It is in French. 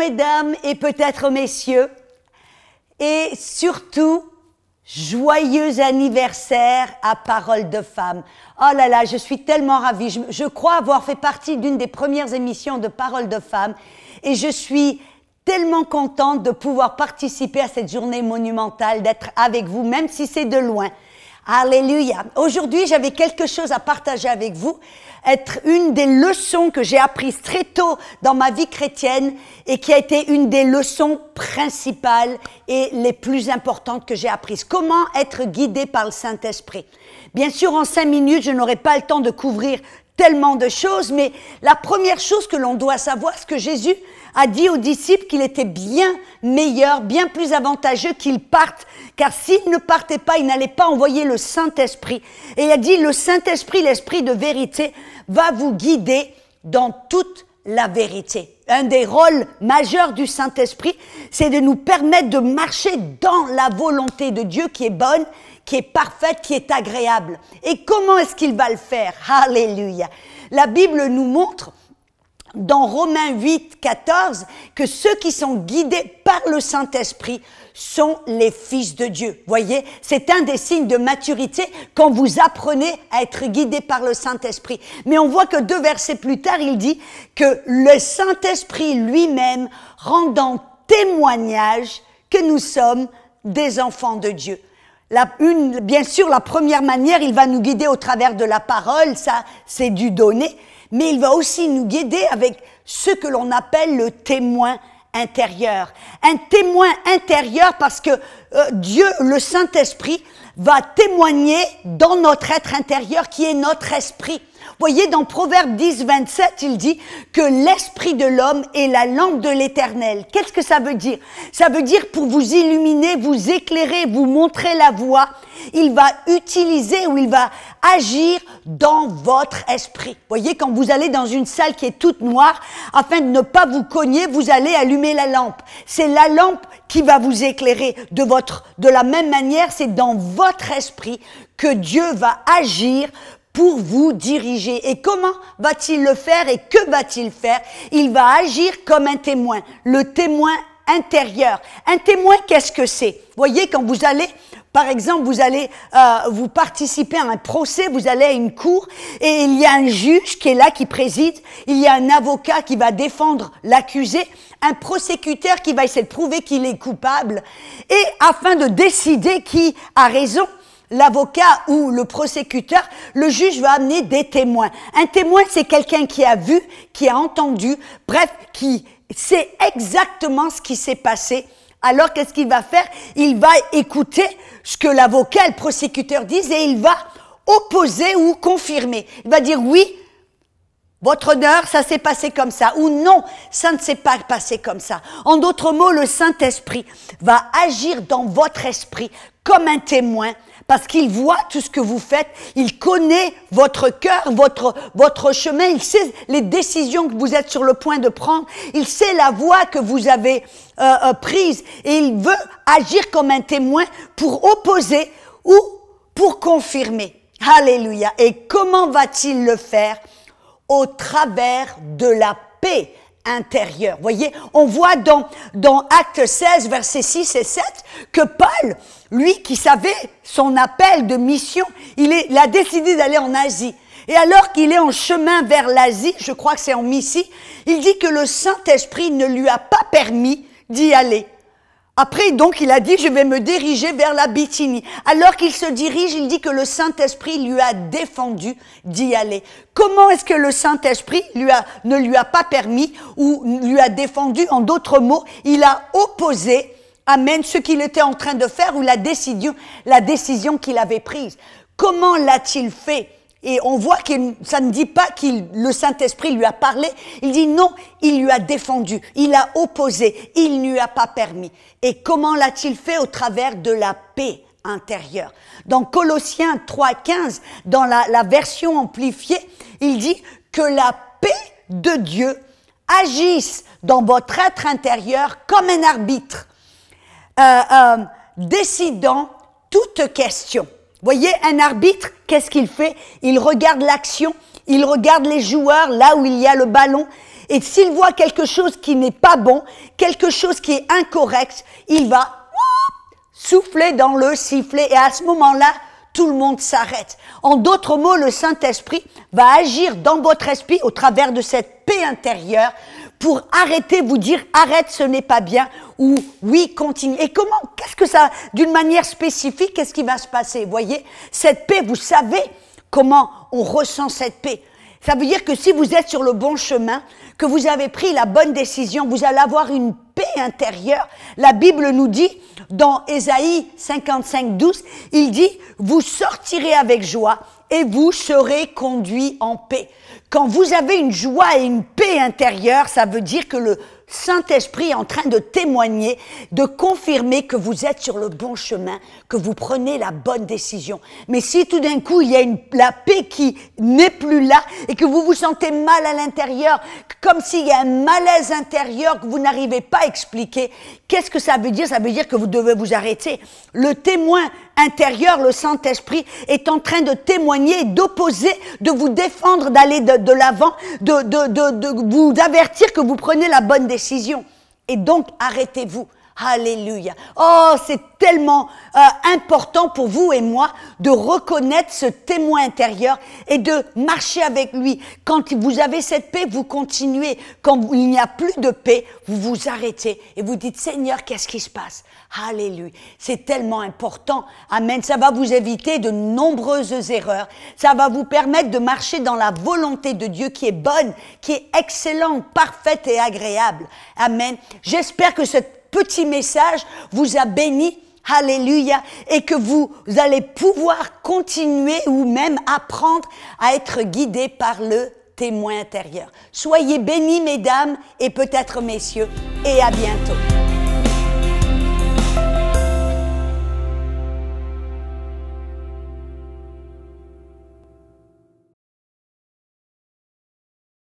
mesdames et peut-être messieurs, et surtout, joyeux anniversaire à Parole de Femme. Oh là là, je suis tellement ravie. Je crois avoir fait partie d'une des premières émissions de Parole de Femme et je suis tellement contente de pouvoir participer à cette journée monumentale, d'être avec vous, même si c'est de loin. Alléluia. Aujourd'hui, j'avais quelque chose à partager avec vous, être une des leçons que j'ai apprises très tôt dans ma vie chrétienne et qui a été une des leçons principales et les plus importantes que j'ai apprises. Comment être guidé par le Saint-Esprit. Bien sûr, en 5 minutes, je n'aurai pas le temps de couvrir tellement de choses, mais la première chose que l'on doit savoir, c'est que Jésus a dit aux disciples qu'il était bien meilleur, bien plus avantageux qu'ils partent, car s'ils ne partaient pas, il n'allait pas envoyer le Saint-Esprit. Et il a dit, le Saint-Esprit, l'Esprit de vérité, va vous guider dans toute la vérité. Un des rôles majeurs du Saint-Esprit, c'est de nous permettre de marcher dans la volonté de Dieu qui est bonne, qui est parfaite, qui est agréable. Et comment est-ce qu'il va le faire? Alléluia. La Bible nous montre dans Romains 8, 14, que ceux qui sont guidés par le Saint-Esprit sont les fils de Dieu. Voyez, c'est un des signes de maturité quand vous apprenez à être guidé par le Saint-Esprit. Mais on voit que 2 versets plus tard, il dit que le Saint-Esprit lui-même rendant témoignage que nous sommes des enfants de Dieu. Bien sûr, la première manière, il va nous guider au travers de la parole, ça c'est du donné, mais il va aussi nous guider avec ce que l'on appelle le témoin intérieur. Un témoin intérieur parce que Dieu, le Saint-Esprit, va témoigner dans notre être intérieur qui est notre esprit. Vous voyez, dans Proverbe 10, 27, il dit que l'esprit de l'homme est la lampe de l'Éternel. Qu'est-ce que ça veut dire? Ça veut dire pour vous illuminer, vous éclairer, vous montrer la voie. Il va utiliser ou il va agir dans votre esprit. Vous voyez, quand vous allez dans une salle qui est toute noire, afin de ne pas vous cogner, vous allez allumer la lampe. C'est la lampe qui va vous éclairer. De la même manière, c'est dans votre esprit que Dieu va agir pour vous diriger. Et comment va-t-il le faire et que va-t-il faire? Il va agir comme un témoin, le témoin intérieur. Un témoin, qu'est-ce que c'est? Vous voyez, quand vous allez, par exemple, vous participez à un procès, vous allez à une cour et il y a un juge qui est là, qui préside, il y a un avocat qui va défendre l'accusé, un prosécuteur qui va essayer de prouver qu'il est coupable et afin de décider qui a raison, l'avocat ou le prosécuteur, le juge va amener des témoins. Un témoin, c'est quelqu'un qui a vu, qui a entendu, bref, qui sait exactement ce qui s'est passé. Alors, qu'est-ce qu'il va faire? Il va écouter ce que l'avocat, le prosécuteur disent et il va opposer ou confirmer. Il va dire oui, votre honneur, ça s'est passé comme ça, ou non, ça ne s'est pas passé comme ça. En d'autres mots, le Saint-Esprit va agir dans votre esprit comme un témoin, parce qu'il voit tout ce que vous faites, il connaît votre cœur, votre chemin, il sait les décisions que vous êtes sur le point de prendre, il sait la voie que vous avez prise, et il veut agir comme un témoin pour opposer ou pour confirmer. Alléluia. Et comment va-t-il le faire? Au travers de la paix intérieure. Voyez, on voit dans Actes 16, versets 6 et 7, que Paul, lui qui savait son appel de mission, il a décidé d'aller en Asie. Et alors qu'il est en chemin vers l'Asie, je crois que c'est en Mysie, il dit que le Saint-Esprit ne lui a pas permis d'y aller. Après, donc, il a dit, je vais me diriger vers la Bithynie. Alors qu'il se dirige, il dit que le Saint-Esprit lui a défendu d'y aller. Comment est-ce que le Saint-Esprit ne lui a pas permis ou lui a défendu? En d'autres mots, il a opposé, amen, ce qu'il était en train de faire ou la décision qu'il avait prise. Comment l'a-t-il fait? Et on voit que ça ne dit pas que le Saint-Esprit lui a parlé, il dit non, il lui a défendu, il a opposé, il ne lui a pas permis. Et comment l'a-t-il fait? Au travers de la paix intérieure. Dans Colossiens 3,15, dans la version amplifiée, il dit que la paix de Dieu agisse dans votre être intérieur comme un arbitre, décidant toute question. Voyez, un arbitre, qu'est-ce qu'il fait? Il regarde l'action, il regarde les joueurs là où il y a le ballon Et s'il voit quelque chose qui n'est pas bon, quelque chose qui est incorrect, il va souffler dans le sifflet et à ce moment-là, tout le monde s'arrête. En d'autres mots, le Saint-Esprit va agir dans votre esprit au travers de cette paix intérieure pour arrêter, vous dire arrête, ce n'est pas bien ou oui, continue. Et comment, qu'est-ce que ça, d'une manière spécifique, qu'est-ce qui va se passer? Vous voyez, cette paix, vous savez comment on ressent cette paix. Ça veut dire que si vous êtes sur le bon chemin, que vous avez pris la bonne décision, vous allez avoir une paix intérieure. La Bible nous dit, dans Ésaïe 55, 12, il dit, vous sortirez avec joie et vous serez conduits en paix. Quand vous avez une joie et une paix intérieure, ça veut dire que le Saint-Esprit est en train de témoigner, de confirmer que vous êtes sur le bon chemin, que vous prenez la bonne décision. Mais si tout d'un coup, il y a la paix qui n'est plus là et que vous vous sentez mal à l'intérieur, comme s'il y a un malaise intérieur que vous n'arrivez pas à expliquer, qu'est-ce que ça veut dire? Ça veut dire que vous devez vous arrêter. Le témoin intérieur, le Saint-Esprit, est en train de témoigner, d'opposer, de vous défendre, d'aller de l'avant, de vous avertir que vous prenez la bonne décision. Et donc, arrêtez-vous. Alléluia. Oh, c'est tellement important pour vous et moi de reconnaître ce témoin intérieur et de marcher avec lui. Quand vous avez cette paix, vous continuez. Quand il n'y a plus de paix, vous vous arrêtez et vous dites, Seigneur, qu'est-ce qui se passe? Alléluia. C'est tellement important. Amen. Ça va vous éviter de nombreuses erreurs. Ça va vous permettre de marcher dans la volonté de Dieu qui est bonne, qui est excellente, parfaite et agréable. Amen. J'espère que ce petit message vous a béni. Alléluia. Et que vous allez pouvoir continuer ou même apprendre à être guidé par le témoin intérieur. Soyez bénis, mesdames et peut-être messieurs, et à bientôt.